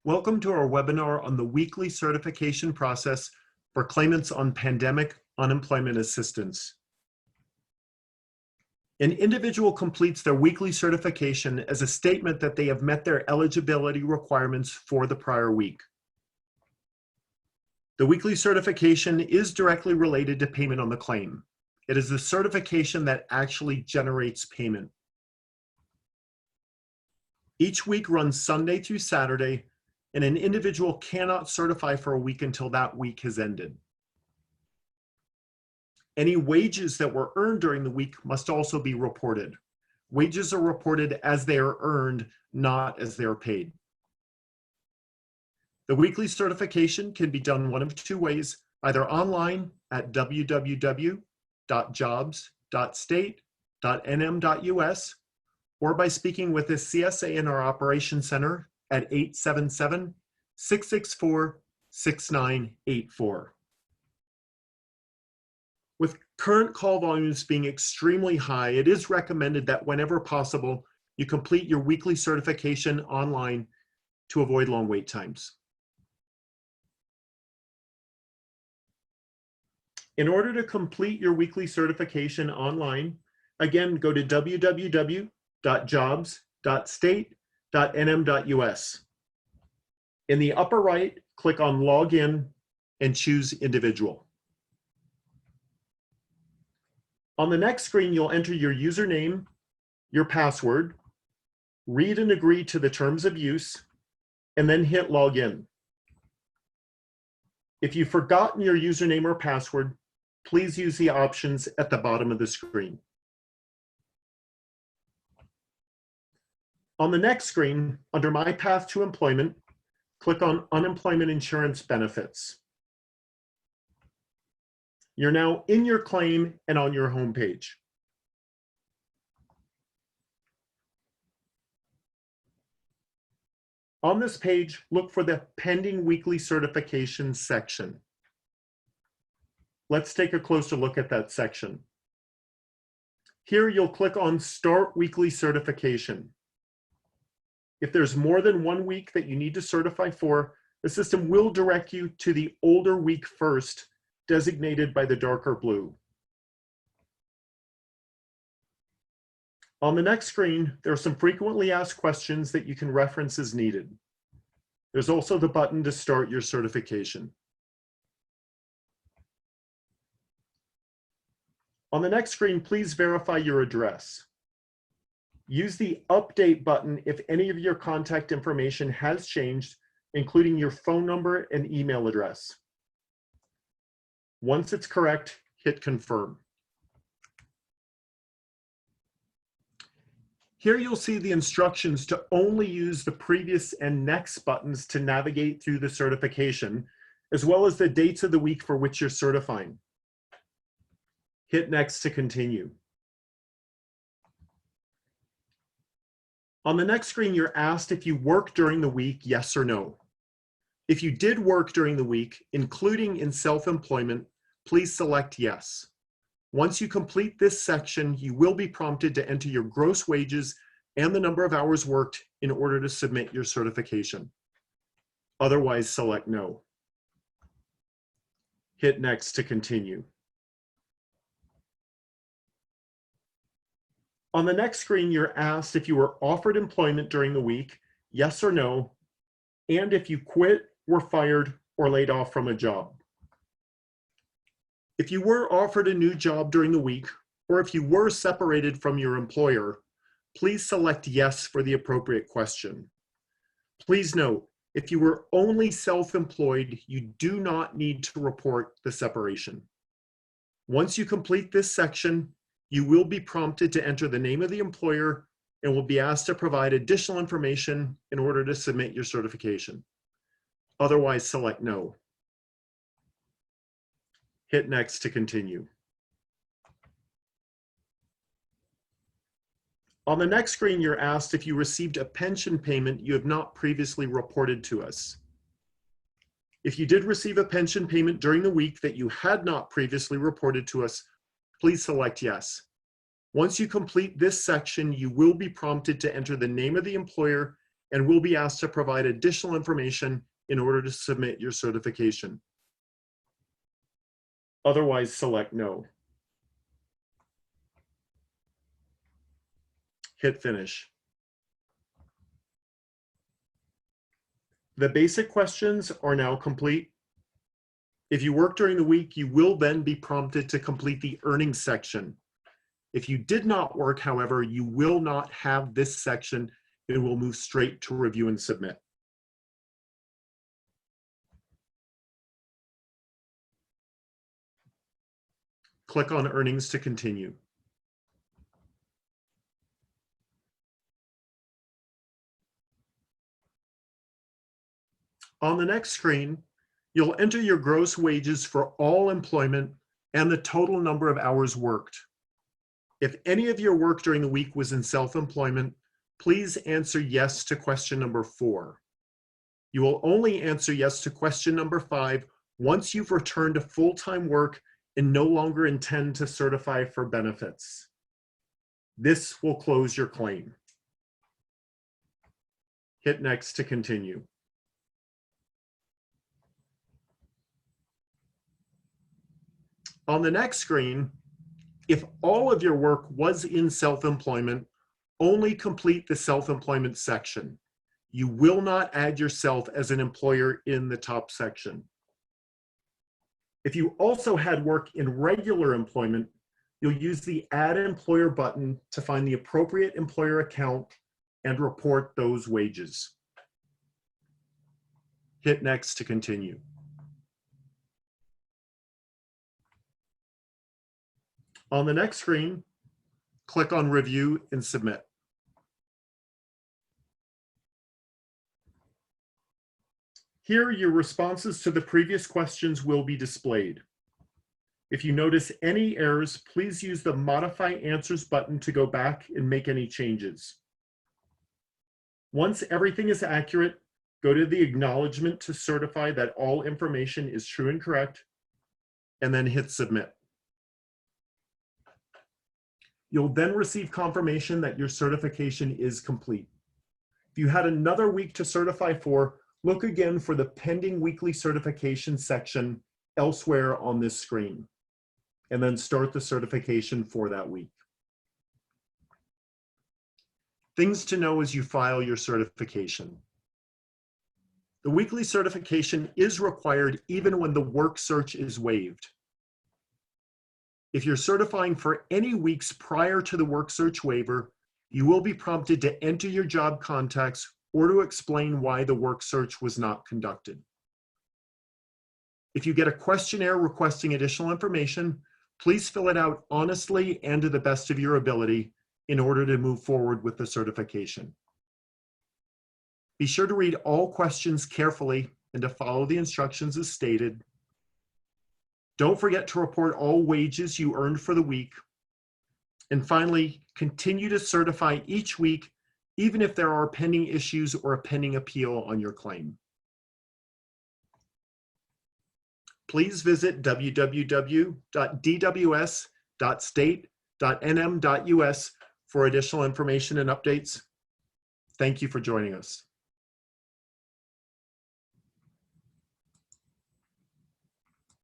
Welcome to our webinar on the weekly certification process for claimants on pandemic unemployment assistance. An individual completes their weekly certification as a statement that they have met their eligibility requirements for the prior week. The weekly certification is directly related to payment on the claim. It is the certification that actually generates payment. Each week runs Sunday through Saturday, and an individual cannot certify for a week until that week has ended. Any wages that were earned during the week must also be reported. Wages are reported as they are earned, not as they are paid. The weekly certification can be done one of two ways, either online at www.jobs.state.nm.us or by speaking with a CSA in our Operations Center at 877-664-6984. With current call volumes being extremely high, it is recommended that whenever possible, you complete your weekly certification online to avoid long wait times. In order to complete your weekly certification online, again, go to www.jobs.state.nm.us. In the upper right, click on Login and choose Individual. On the next screen, you'll enter your username, your password, read and agree to the terms of use, and then hit Login. If you've forgotten your username or password, please use the options at the bottom of the screen. On the next screen, under My Path to Employment, click on Unemployment Insurance Benefits. You're now in your claim and on your home page. On this page, look for the Pending Weekly Certification section. Let's take a closer look at that section. Here, you'll click on Start Weekly Certification. If there's more than 1 week that you need to certify for, the system will direct you to the older week first, designated by the darker blue. On the next screen, there are some frequently asked questions that you can reference as needed. There's also the button to start your certification. On the next screen, please verify your address. Use the Update button if any of your contact information has changed, including your phone number and email address. Once it's correct, hit Confirm. Here you'll see the instructions to only use the previous and next buttons to navigate through the certification, as well as the dates of the week for which you're certifying. Hit Next to continue. On the next screen, you're asked if you worked during the week, yes or no. If you did work during the week, including in self-employment, please select yes. Once you complete this section, you will be prompted to enter your gross wages and the number of hours worked in order to submit your certification. Otherwise, select no. Hit Next to continue. On the next screen, you're asked if you were offered employment during the week, yes or no, and if you quit, were fired, or laid off from a job. If you were offered a new job during the week, or if you were separated from your employer, please select yes for the appropriate question. Please note, if you were only self-employed, you do not need to report the separation. Once you complete this section, you will be prompted to enter the name of the employer and will be asked to provide additional information in order to submit your certification. Otherwise, select no. Hit Next to continue. On the next screen, you're asked if you received a pension payment you have not previously reported to us. If you did receive a pension payment during the week that you had not previously reported to us, please select yes. Once you complete this section, you will be prompted to enter the name of the employer and will be asked to provide additional information in order to submit your certification. Otherwise, select no. Hit finish. The basic questions are now complete. If you work during the week, you will then be prompted to complete the earnings section. If you did not work, however, you will not have this section. It will move straight to review and submit. Click on earnings to continue. On the next screen, you'll enter your gross wages for all employment and the total number of hours worked. If any of your work during the week was in self-employment, please answer yes to question number 4. You will only answer yes to question number 5 once you've returned to full-time work and no longer intend to certify for benefits. This will close your claim. Hit next to continue. On the next screen, if all of your work was in self-employment, only complete the self-employment section. You will not add yourself as an employer in the top section. If you also had work in regular employment, you'll use the Add Employer button to find the appropriate employer account and report those wages. Hit next to continue. On the next screen, click on Review and Submit. Here, your responses to the previous questions will be displayed. If you notice any errors, please use the Modify Answers button to go back and make any changes. Once everything is accurate, go to the acknowledgement to certify that all information is true and correct, and then hit Submit. You'll then receive confirmation that your certification is complete. If you had another week to certify for, look again for the Pending Weekly Certification section elsewhere on this screen, and then start the certification for that week. Things to know as you file your certification. The weekly certification is required even when the work search is waived. If you're certifying for any weeks prior to the work search waiver, you will be prompted to enter your job contacts or to explain why the work search was not conducted. If you get a questionnaire requesting additional information, please fill it out honestly and to the best of your ability in order to move forward with the certification. Be sure to read all questions carefully and to follow the instructions as stated. Don't forget to report all wages you earned for the week. And finally, continue to certify each week, even if there are pending issues or a pending appeal on your claim. Please visit www.dws.state.nm.us for additional information and updates. Thank you for joining us.